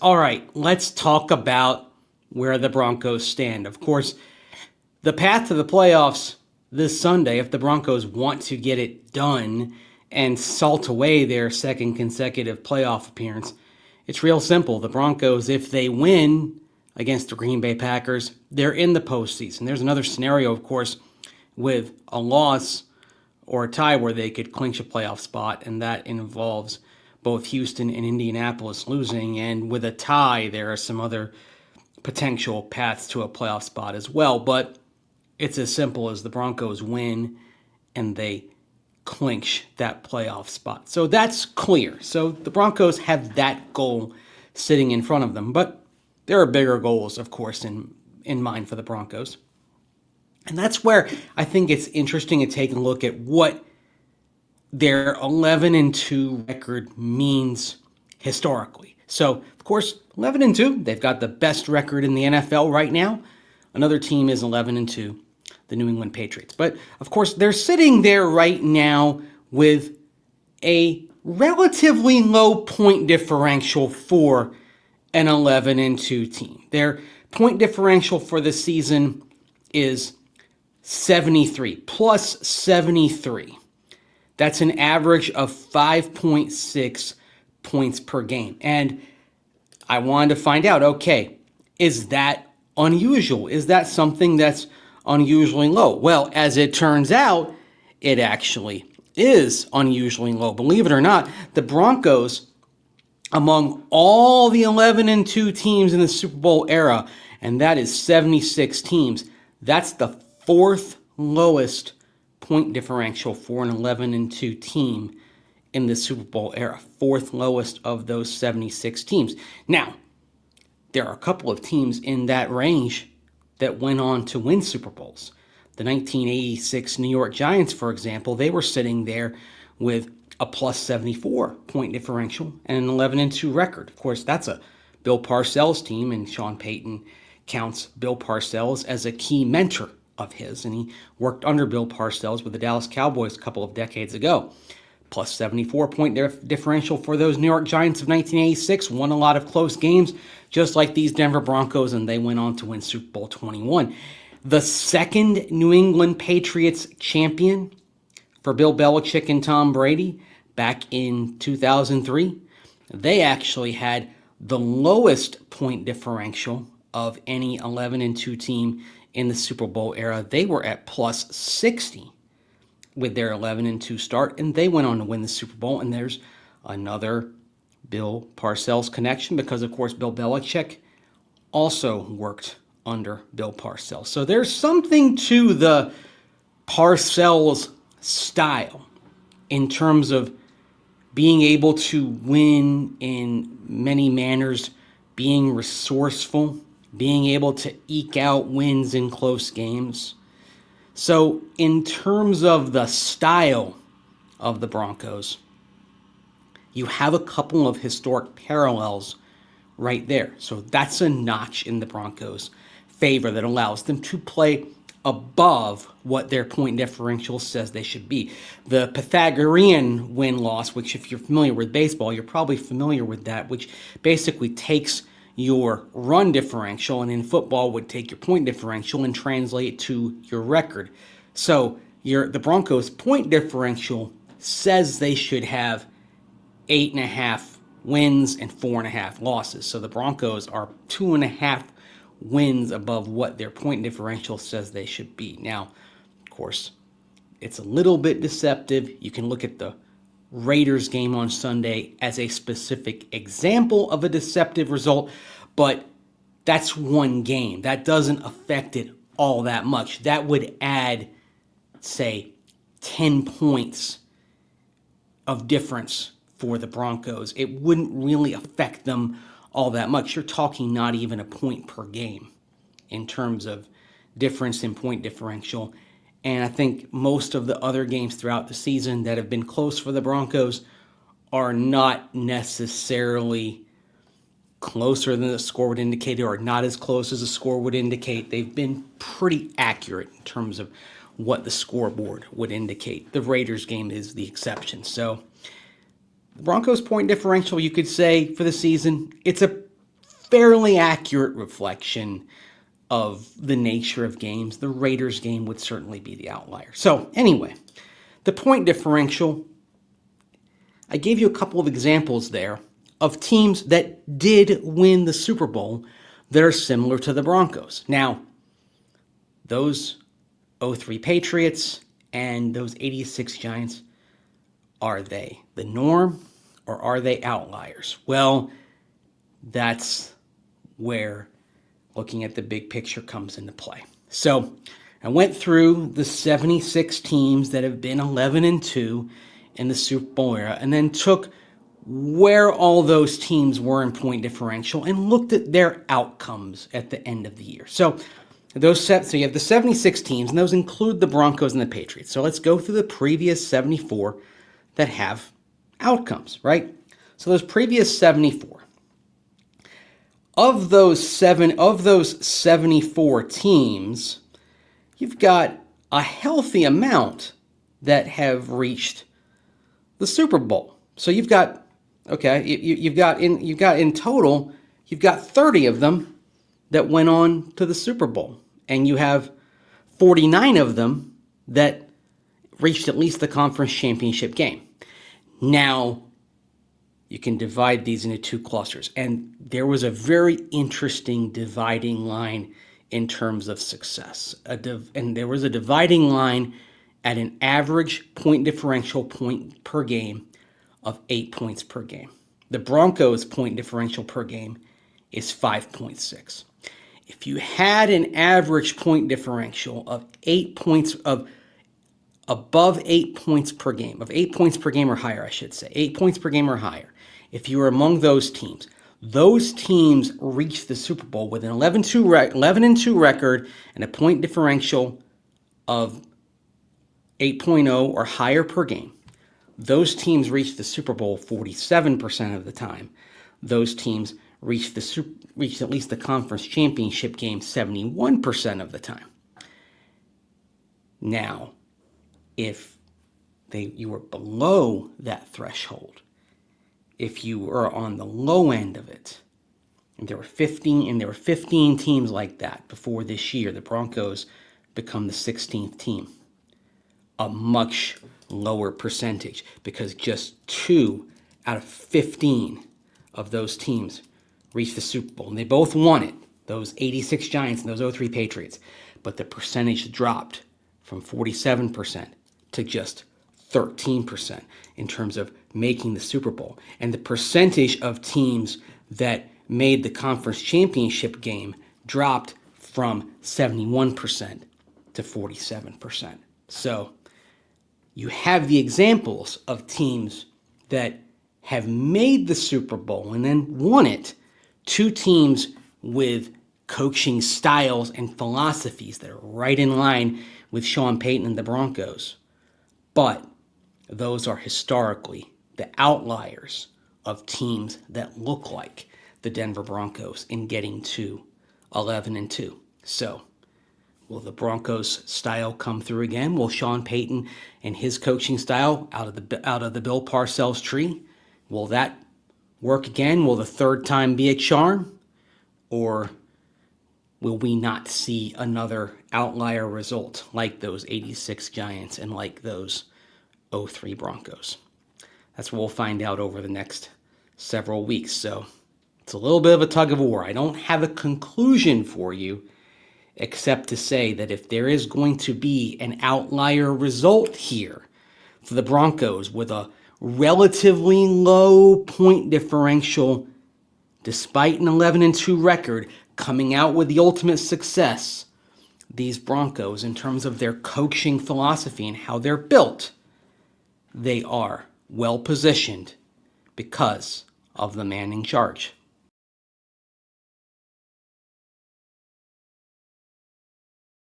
All right, let's talk about where the Broncos stand. Of course, the path to the playoffs this Sunday, if the Broncos want to get it done and salt away their second consecutive playoff appearance, it's real simple. The Broncos, if they win against the Green Bay Packers, they're in the postseason. There's another scenario, of course, with a loss or a tie where they could clinch a playoff spot, and that involves both Houston and Indianapolis losing. And with a tie, there are some other potential paths to a playoff spot as well. But it's as simple as the Broncos win and they clinch that playoff spot. So that's clear. So the Broncos have that goal sitting in front of them. But there are bigger goals, of course, in mind for the Broncos. And that's where I think it's interesting to take a look at what their 11-2 record means historically. So, of course, 11-2, they've got the best record in the NFL right now. Another team is 11-2, the New England Patriots. But, of course, they're sitting there right now with a relatively low point differential for an 11-2 team. Their point differential for the season is 73, plus 73. That's an average of 5.6 points per game. And I wanted to find out, okay, is that unusual? Is that something that's unusually low? Well, as it turns out, it actually is unusually low. Believe it or not, the Broncos, among all the 11-2 teams in the Super Bowl era, and that is 76 teams, that's the fourth lowest point differential for an 11-2 team in the Super Bowl era. Fourth lowest of those 76 teams. Now, there are a couple of teams in that range that went on to win Super Bowls. The 1986 New York Giants, for example, they were sitting there with a plus 74 point differential and an 11-2 record. Of course, that's a Bill Parcells team, and Sean Payton counts Bill Parcells as a key mentor of his, and he worked under Bill Parcells with the Dallas Cowboys a couple of decades ago. Plus 74 point differential for those New York Giants of 1986, won a lot of close games, just like these Denver Broncos, and they went on to win Super Bowl 21. The second New England Patriots champion for Bill Belichick and Tom Brady back in 2003, they actually had the lowest point differential of any 11-2 team in the Super Bowl era. They were at plus 60 with their 11-2 start, and they went on to win the Super Bowl. And there's another Bill Parcells connection because, of course, Bill Belichick also worked under Bill Parcells. So there's something to the Parcells style in terms of being able to win in many manners, being resourceful, being able to eke out wins in close games. So in terms of the style of the Broncos, you have a couple of historic parallels right there. So that's a notch in the Broncos' favor that allows them to play above what their point differential says they should be. The Pythagorean win-loss, which if you're familiar with baseball, you're probably familiar with that, which basically takes your run differential, and in football would take your point differential and translate it to your record. So the Broncos' point differential says they should have 8.5 wins and 4.5 losses. So the Broncos are 2.5 wins above what their point differential says they should be. Now, of course, it's a little bit deceptive. You can look at the Raiders game on Sunday as a specific example of a deceptive result, but that's one game. That doesn't affect it all that much. That would add, say, 10 points of difference for the Broncos. It wouldn't really affect them all that much. You're talking not even a point per game in terms of difference in point differential. And I think most of the other games throughout the season that have been close for the Broncos are not necessarily closer than the score would indicate or not as close as the score would indicate. They've been pretty accurate in terms of what the scoreboard would indicate. The Raiders game is the exception. So the Broncos' point differential, you could say, for the season, it's a fairly accurate reflection of the nature of games. The Raiders game would certainly be the outlier. So anyway, the point differential, I gave you a couple of examples there of teams that did win the Super Bowl that are similar to the Broncos. Now, those 03 Patriots and those 86 Giants, are they the norm or are they outliers? Well, that's where looking at the big picture comes into play. So I went through the 76 teams that have been 11-2 in the Super Bowl era and then took where all those teams were in point differential and looked at their outcomes at the end of the year. So you have the 76 teams, and those include the Broncos and the Patriots. So let's go through the previous 74 that have outcomes, right? So those previous 74. Of those 74 teams, you've got a healthy amount that have reached the Super Bowl. So you've got in total, you've got 30 of them that went on to the Super Bowl, and you have 49 of them that reached at least the conference championship game. Now, you can divide these into two clusters, and there was a very interesting dividing line in terms of success. And there was a dividing line at an average point differential point per game of 8 points per game. The Broncos' point differential per game is 5.6. If you had an average point differential of 8 points above 8 points per game, of 8 points per game or higher, I should say, 8 points per game or higher, if you were among those teams reached the Super Bowl with an 11-2 record and a point differential of 8.0 or higher per game. Those teams reached the Super Bowl 47% of the time. Those teams reached at least the conference championship game 71% of the time. Now, if you were below that threshold, if you were on the low end of it, and there were 15 teams like that before this year, the Broncos become the 16th team. A much lower percentage, because just 2 out of 15 of those teams reached the Super Bowl, and they both won it, those 86 Giants and those 03 Patriots, but the percentage dropped from 47% to just 13% in terms of making the Super Bowl. And the percentage of teams that made the conference championship game dropped from 71% to 47%. So you have the examples of teams that have made the Super Bowl and then won it, 2 teams with coaching styles and philosophies that are right in line with Sean Payton and the Broncos. But those are historically the outliers of teams that look like the Denver Broncos in getting to 11-2. So, will the Broncos style come through again? Will Sean Payton and his coaching style out of the Bill Parcells tree, will that work again? Will the third time be a charm? Or will we not see another outlier result like those 86 Giants and like those 03 Broncos? That's what we'll find out over the next several weeks. So it's a little bit of a tug of war. I don't have a conclusion for you, except to say that if there is going to be an outlier result here for the Broncos with a relatively low point differential, despite an 11-2 record, coming out with the ultimate success, these Broncos, in terms of their coaching philosophy and how they're built, they are well positioned because of the man in charge.